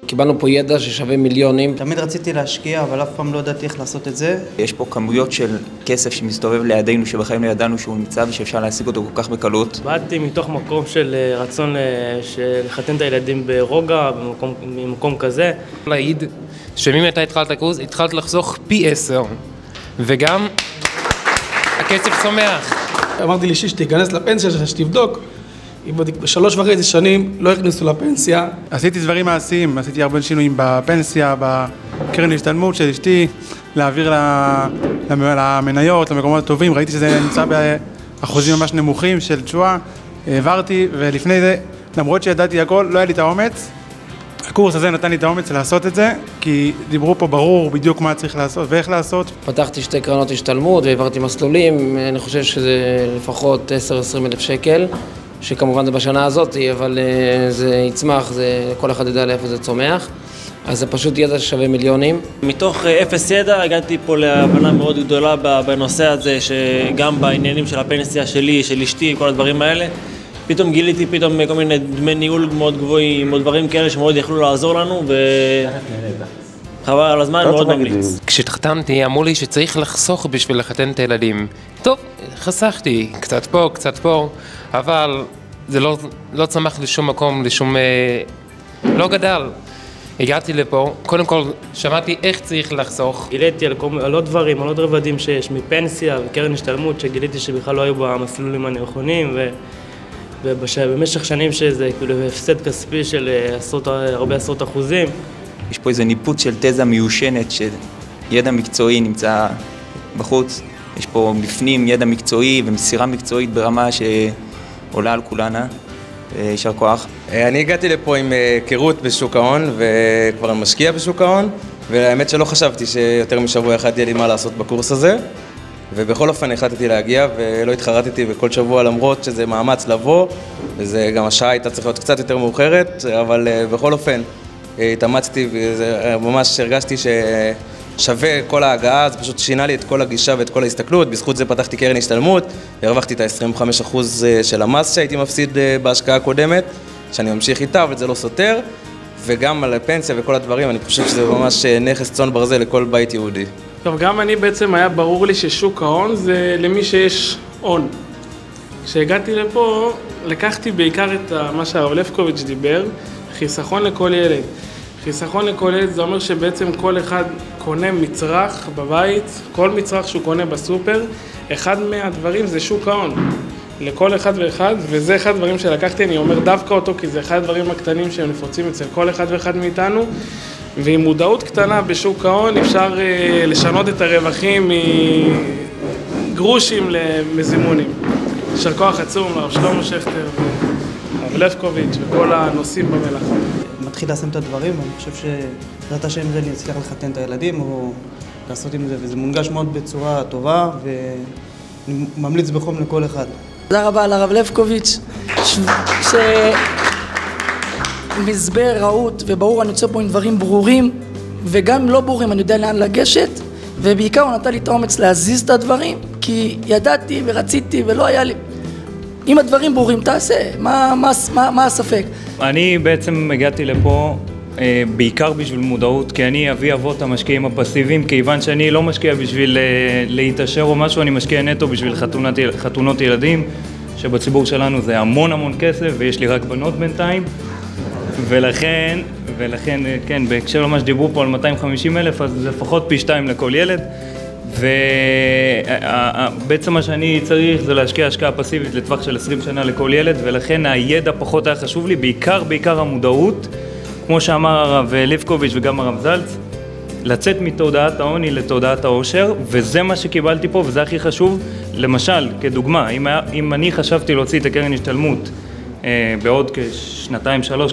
קיבלנו פה ידע ששווה מיליונים. תמיד רציתי להשקיע, אבל אף פעם לא ידעתי איך לעשות את זה. יש פה כמויות של כסף שמסתובב לידינו, שבחיים לא ידענו שהוא נמצא ושאפשר להשיג אותו כל כך בקלות. באתי מתוך מקום של רצון לחתן את הילדים ברוגע, במקום כזה. להעיד שממתי אתה התחלת הקורס, התחלת לחסוך פי 10, וגם הכסף צומח. אמרתי לי שתיכנס לפנסיה שלך, שתבדוק. ב3.5 שנים לא הכניסו לפנסיה. עשיתי דברים מעשיים, עשיתי הרבה שינויים בפנסיה, בקרן השתלמות של אשתי, להעביר למניות, למקומות הטובים. ראיתי שזה נמצא באחוזים ממש נמוכים של תשואה. העברתי, ולפני זה, למרות שידעתי הכל, לא היה לי את האומץ. הקורס הזה נתן לי את האומץ לעשות את זה, כי דיברו פה ברור בדיוק מה צריך לעשות ואיך לעשות. פתחתי 2 קרנות השתלמות והעברתי מסלולים. אני חושב שזה לפחות 10-20 אלף שקל. שכמובן זה בשנה הזאת, אבל זה יצמח, כל אחד יודע לאיפה זה צומח. אז זה פשוט ידע ששווה מיליונים. מתוך אפס ידע הגעתי פה להבנה מאוד גדולה בנושא הזה, שגם בעניינים של הפנסיה שלי, של אשתי, כל הדברים האלה, פתאום גיליתי כל מיני דמי ניהול מאוד גבוהים, או דברים כאלה שמאוד יכלו לעזור לנו, חבל על הזמן, מאוד ממליץ. כשהתחתנתי אמרו לי שצריך לחסוך בשביל לחתן את הילדים. טוב, חסכתי, קצת פה, אבל זה לא צמח לשום מקום, לא גדל. הגעתי לפה, קודם כל שמעתי איך צריך לחסוך. גיליתי על עוד דברים, על עוד רבדים שיש מפנסיה וקרן השתלמות, שגיליתי שבכלל לא היו במסלולים הנכונים, ובמשך שנים שזה כאילו הפסד כספי של הרבה עשרות אחוזים. יש פה איזה ניפוץ של תזה מיושנת, שידע מקצועי נמצא בחוץ. יש פה בפנים ידע מקצועי ומסירה מקצועית ברמה שעולה על כולנה. יישר כוח. אני הגעתי לפה עם היכרות בשוק ההון וכבר משקיע בשוק ההון, והאמת שלא חשבתי שיותר משבוע אחד יהיה לי מה לעשות בקורס הזה, ובכל אופן החלטתי להגיע ולא התחרטתי, וכל שבוע למרות שזה מאמץ לבוא, וזה גם השעה הייתה צריכה להיות קצת יותר מאוחרת, אבל בכל אופן התאמצתי וממש הרגשתי ששווה כל ההגעה, זה פשוט שינה לי את כל הגישה ואת כל ההסתכלות. בזכות זה פתחתי קרן השתלמות, הרווחתי את ה-25% של המס שהייתי מפסיד בהשקעה הקודמת, שאני ממשיך איתה, אבל זה לא סותר, וגם על הפנסיה וכל הדברים, אני חושב שזה ממש נכס צאן ברזל לכל בית יהודי. טוב, גם אני בעצם היה ברור לי ששוק ההון זה למי שיש הון. כשהגעתי לפה, לקחתי בעיקר את מה שהרב לבקוביץ' דיבר, חיסכון לכל ילד. חיסכון לכל ילד זה אומר שבעצם כל אחד קונה מצרך בבית, כל מצרך שהוא קונה בסופר, אחד מהדברים זה שוק ההון. לכל אחד ואחד, וזה אחד הדברים שלקחתי, אני אומר דווקא אותו, כי זה אחד הדברים הקטנים שהם נפוצים אצל כל אחד ואחד מאיתנו, ועם מודעות קטנה בשוק ההון אפשר לשנות את הרווחים מגרושים למזימונים. יישר כוח עצום לרב שלמה שכטר והרב לבקוביץ' וכל הנושאים במלאכה. מתחיל לשים את הדברים, ואני חושב שבעזרת השם זה אני אצליח לחתן את הילדים או לעשות עם זה, וזה מונגש מאוד בצורה טובה, ואני ממליץ בחום לכל אחד. תודה רבה לרב לבקוביץ', שמסבר רהוט וברור, אני יוצא פה עם דברים ברורים, וגם לא ברורים, אני יודע לאן לגשת, ובעיקר הוא נתן לי את האומץ להזיז את הדברים, כי ידעתי ורציתי ולא היה לי. אם הדברים ברורים, תעשה, מה הספק? אני בעצם הגעתי לפה בעיקר בשביל מודעות, כי אני אבי אבות המשקיעים הפסיביים, כיוון שאני לא משקיע בשביל להתעשר או משהו, אני משקיע נטו בשביל חתונות ילדים, שבציבור שלנו זה המון כסף, ויש לי רק בנות בינתיים, ולכן, כן, בהקשר למה שדיברו פה על 250,000, אז זה לפחות פי 2 לכל ילד, ובעצם מה שאני צריך זה להשקיע השקעה פסיבית לטווח של 20 שנה לכל ילד, ולכן הידע פחות היה חשוב לי, בעיקר המודעות, כמו שאמר הרב לבקוביץ' וגם הרב זלץ, לצאת מתודעת העוני לתודעת העושר, וזה מה שקיבלתי פה, וזה הכי חשוב. למשל, כדוגמה, אם אני חשבתי להוציא את הקרן השתלמות בעוד כ2-3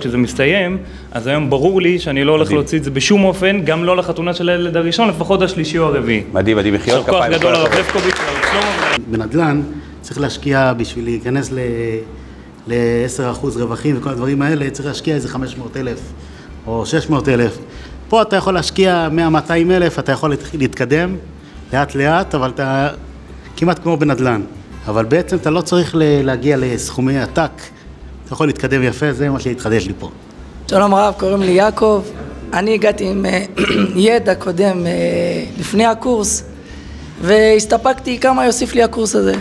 כשזה מסתיים, אז היום ברור לי שאני לא הולך להוציא את זה בשום אופן, גם לא לחתונה של הילד הראשון, לפחות השלישי או הרביעי. מדהים, מחיאות כפיים. כוח גדול הרב לבקוביץ' והרב שלמה. בנדל"ן צריך להשקיע בשביל להיכנס ל-10% רווחים וכל הדברים האלה, צריך להשקיע איזה 500,000 או 600,000. פה אתה יכול להשקיע 100-200,000, אתה יכול להתקדם לאט, אבל אתה כמעט כמו בנדל"ן. אבל בעצם אתה לא צריך להגיע לסכומי עתק, אתה יכול להתקדם יפה, זה מה שהתחדש לי פה. שלום רב, קוראים לי יעקב. אני הגעתי עם ידע קודם לפני הקורס, והסתפקתי כמה יוסיף לי הקורס הזה.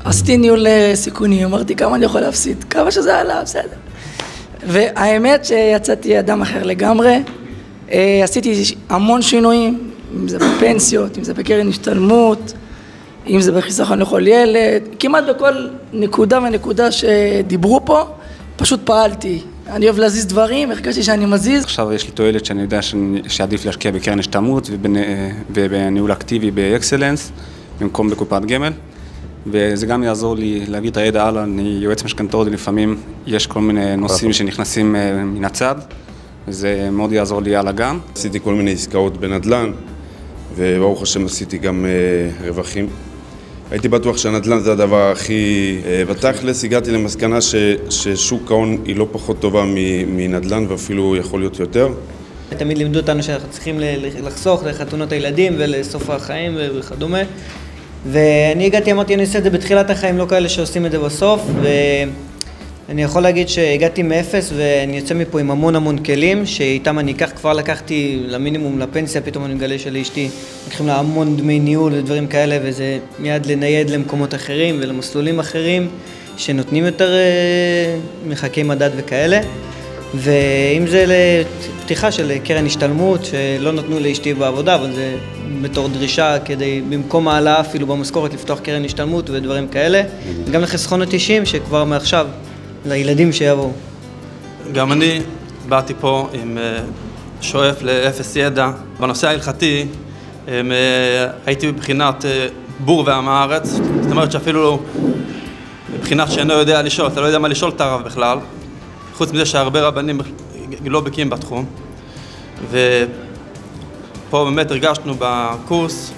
עשיתי ניהול סיכונים, אמרתי כמה אני יכול להפסיד, כמה שזה עלה, בסדר. והאמת שיצאתי אדם אחר לגמרי, עשיתי המון שינויים, אם זה בפנסיות, אם זה בקרן השתלמות, אם זה בחיסכון לכל ילד, כמעט בכל נקודה ונקודה שדיברו פה, פשוט פעלתי. אני אוהב להזיז דברים, הרגשתי שאני מזיז. עכשיו יש לי תועלת שאני יודע שעדיף להשקיע בקרן השתלמות ובניהול אקטיבי באקסלנס, במקום בקופת גמל. וזה גם יעזור לי להביא את הידע הלאה, אני יועץ משכנתאות, לפעמים יש כל מיני נושאים שנכנסים מן הצד, וזה מאוד יעזור לי הלאה גם. עשיתי כל מיני עסקאות בנדל"ן, וברוך השם עשיתי גם רווחים. הייתי בטוח שהנדל"ן זה הדבר הכי... בתכלס הגעתי למסקנה ששוק ההון היא לא פחות טובה מנדל"ן, ואפילו יכול להיות יותר. תמיד לימדו אותנו שאנחנו צריכים לחסוך לחתונות הילדים ולסוף החיים וכדומה. ואני הגעתי, אמרתי, אני אעשה את זה בתחילת החיים, לא כאלה שעושים את זה בסוף, ואני יכול להגיד שהגעתי מאפס ואני יוצא מפה עם המון כלים, שאיתם אני אקח, כבר לקחתי למינימום לפנסיה, פתאום אני מגלה שלאשתי לקחים לה המון דמי ניהול ודברים כאלה, וזה מיד לנייד למקומות אחרים ולמסלולים אחרים, שנותנים יותר מחכי מדד וכאלה. ואם זה לפתיחה של קרן השתלמות, שלא נתנו לאשתי בעבודה, אבל זה בתור דרישה כדי במקום העלה אפילו במשכורת לפתוח קרן השתלמות ודברים כאלה, וגם לחיסכון ה-90 שכבר מעכשיו לילדים שיבואו. גם אני באתי פה עם שואף לאפס ידע. בנושא ההלכתי הייתי בבחינת בור ועם הארץ, זאת אומרת שאפילו בבחינת שאינו יודע לשאול, אתה לא יודע מה לשאול את הרב בכלל, חוץ מזה שהרבה רבנים לא בקיאים בתחום. ופה באמת הרגשנו בקורס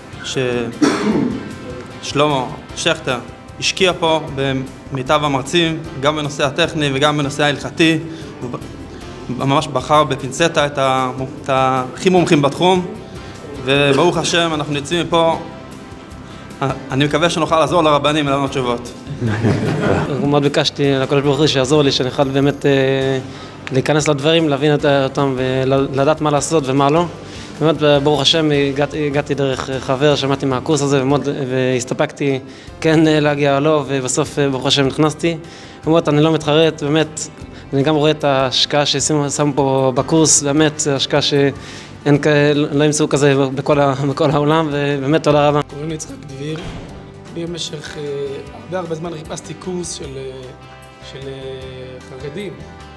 ששלמה שכטר השקיע פה במיטב המרצים, גם בנושא הטכני וגם בנושא ההלכתי. הוא ממש בחר בפינצטה את הכי מומחים בתחום, וברוך השם אנחנו יוצאים מפה. אני מקווה שנוכל לעזור לרבנים ולענות תשובות. מאוד ביקשתי לקדוש ברוך הוא שיעזור לי, שאני יכול באמת להיכנס לדברים, להבין אותם ולדעת מה לעשות ומה לא. באמת ברוך השם הגעתי דרך חבר, שמעתי מהקורס הזה והסתפקתי כן להגיע לו, ובסוף ברוך השם נכנסתי. באמת אני לא מתחרט, באמת אני גם רואה את ההשקעה ששמו פה בקורס, באמת השקעה לא ימצאו כזה בכל העולם, ובאמת תודה רבה. קוראים לי יצחק דביר. אני במשך הרבה זמן חיפשתי קורס של חרדים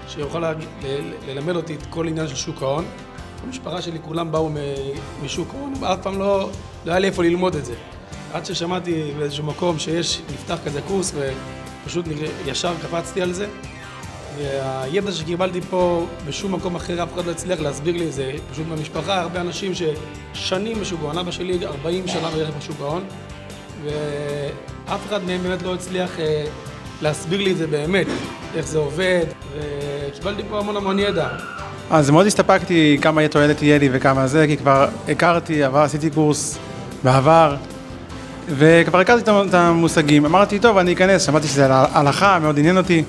שיוכל ללמד אותי את כל עניין של שוק ההון. המשפחה שלי כולם באו משוק ההון, ואף פעם לא היה לי איפה ללמוד את זה. עד ששמעתי באיזשהו מקום נפתח כזה קורס, ופשוט ישר קפצתי על זה. והידע שקיבלתי פה בשום מקום אחר, אף אחד לא הצליח להסביר לי את זה. פשוט במשפחה, הרבה אנשים ששנים בשוק ההון, אבא שלי 40 שנה בערך בשוק ההון, ואף אחד מהם באמת לא הצליח להסביר לי את זה באמת, איך זה עובד, וקיבלתי פה המון ידע. אז מאוד הסתפקתי כמה תועלת תהיה לי וכמה זה, כי כבר הכרתי, עשיתי קורס בעבר, וכבר הכרתי את המושגים. אמרתי, טוב, אני אכנס, שמעתי שזה הלכה, מאוד עניין אותי.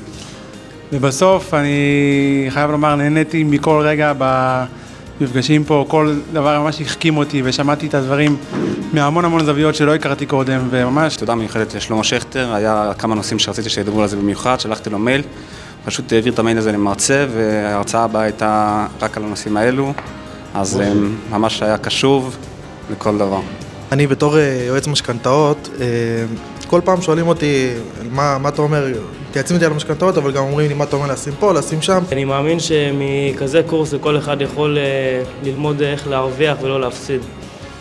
ובסוף אני חייב לומר, נהניתי מכל רגע במפגשים פה, כל דבר ממש החכים אותי, ושמעתי את הדברים מהמון זוויות שלא הכרתי קודם, וממש... תודה מיוחדת לשלמה שכטר, היה כמה נושאים שרציתי שידברו על זה במיוחד, שלחתי לו מייל, פשוט העביר את המייל הזה למרצה, וההרצאה הבאה הייתה רק על הנושאים האלו, אז ממש היה קשוב לכל דבר. אני בתור יועץ משכנתאות, כל פעם שואלים אותי מה אתה אומר, תייעצים אותי על המשכנתאות, אבל גם אומרים לי מה אתה אומר לשים פה, לשים שם. אני מאמין שמכזה קורס כל אחד יכול ללמוד איך להרוויח ולא להפסיד.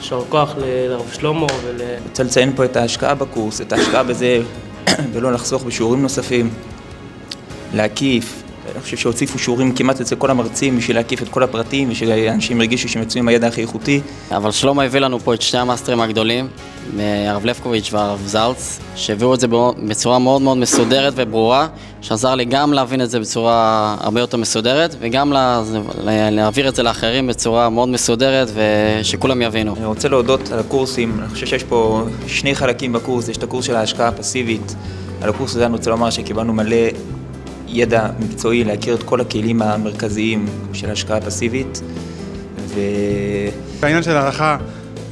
יישר כוח לרב שלמה רוצה לציין פה את ההשקעה בקורס, את ההשקעה בזה ולא לחסוך בשיעורים נוספים, להקיף. אני חושב שהוציפו שיעורים כמעט אצל כל המרצים בשביל להקיף את כל הפרטים ושאנשים הרגישו שמצויים הידע הכי איכותי. אבל שלמה הביא לנו פה את שני המאסטרים הגדולים, הרב לפקוביץ' והרב זלץ, שהביאו את זה בצורה מאוד מסודרת וברורה, שעזר לי גם להבין את זה בצורה הרבה יותר מסודרת, וגם להעביר את זה לאחרים בצורה מאוד מסודרת ושכולם יבינו. אני רוצה להודות על הקורסים, אני חושב שיש פה שני חלקים בקורס, יש את הקורס של ההשקעה הפסיבית. על הקורס הזה אני רוצה לומר שקיבלנו מלא ידע מקצועי, להכיר את כל הכלים המרכזיים של השקעה פסיבית. בעניין של ההלכה,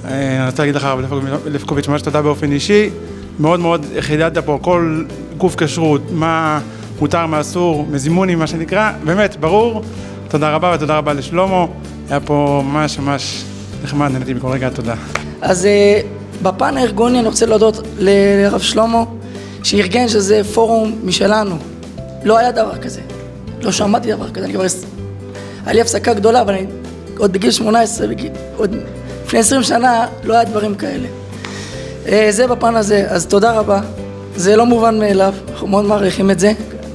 אני רוצה להגיד לך, הרב לפקוביץ', ממש תודה באופן אישי. מאוד מאוד חידדת פה כל גוף כשרות, מה מותר, מה אסור, מזימונים, מה שנקרא, באמת, ברור. תודה רבה ותודה רבה לשלמה, היה פה ממש ממש נחמד, נהניתי בכל רגע, תודה. אז בפן הארגוני אני רוצה להודות לרב שלמה, שארגן שזה פורום משלנו. לא היה דבר כזה, לא שמעתי דבר כזה, אני כבר... היה לי הפסקה גדולה, אבל אני עוד בגיל 18, עוד לפני 20 שנה לא היה דברים כאלה. זה בפן הזה, אז תודה רבה. זה לא מובן מאליו, אנחנו מאוד מעריכים את זה,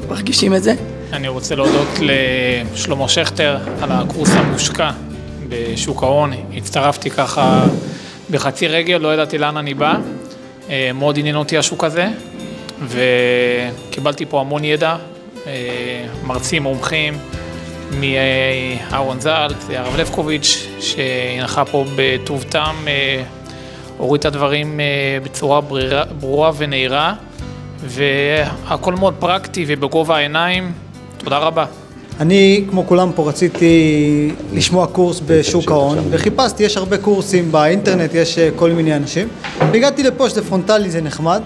מרגישים את זה. אני רוצה להודות לשלמה שכטר על הקורס המושקע בשוק ההון. הצטרפתי ככה בחצי רגל, לא ידעתי לאן אני בא. מאוד עניין אותי השוק הזה, וקיבלתי פה המון ידע, מרצים מומחים, מאהרון זלץ, הרב לפקוביץ', שהנחה פה בטוב טעם, הוריד את הדברים בצורה ברורה ונהירה, והכל מאוד פרקטי ובגובה העיניים. תודה רבה. אני, כמו כולם פה, רציתי לשמוע קורס בשוק ההון, וחיפשתי, יש הרבה קורסים באינטרנט, יש כל מיני אנשים. והגעתי לפה שזה פרונטלי, זה נחמד,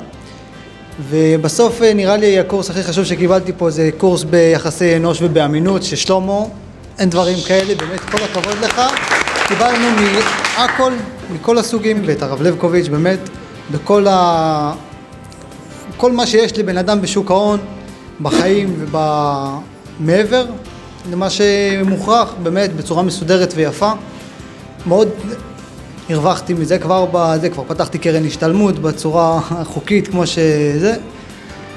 ובסוף נראה לי הקורס הכי חשוב שקיבלתי פה זה קורס ביחסי אנוש ובאמינות, ששלמה, אין דברים כאלה, באמת כל הכבוד לך. קיבלנו מהכל, מכל הסוגים, ואת הרב לפקוביץ' באמת, בכל כל מה שיש לבן אדם בשוק ההון, בחיים ובמעבר, למה שמוכרח, באמת, בצורה מסודרת ויפה. מאוד הרווחתי מזה כבר כבר פתחתי קרן השתלמות בצורה חוקית כמו שזה.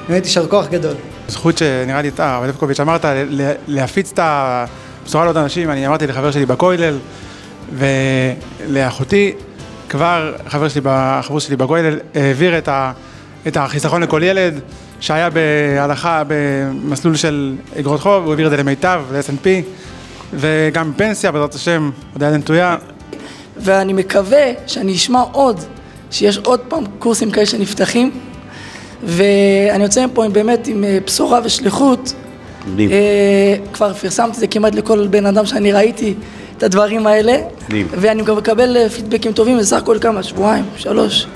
באמת יישר כוח גדול. זכות שנראה לי אתה, הרב לפקוביץ', אמרת להפיץ את הבשורה לעוד אנשים. אני אמרתי לחבר שלי בכולל ולאחותי, כבר החבר שלי בכולל העביר את החיסכון לכל ילד שהיה בהלכה במסלול של אגרות חוב, הוא העביר את זה למיטב, ל-S&P, וגם פנסיה, בעזרת השם, עוד יד נטויה. ואני מקווה שאני אשמע עוד, שיש עוד פעם קורסים כאלה שנפתחים, ואני יוצא מפה באמת עם בשורה ושליחות. כבר פרסמתי את זה כמעט לכל בן אדם שאני ראיתי את הדברים האלה, ואני גם מקבל פידבקים טובים, בסך הכל כמה, שבועיים, 3.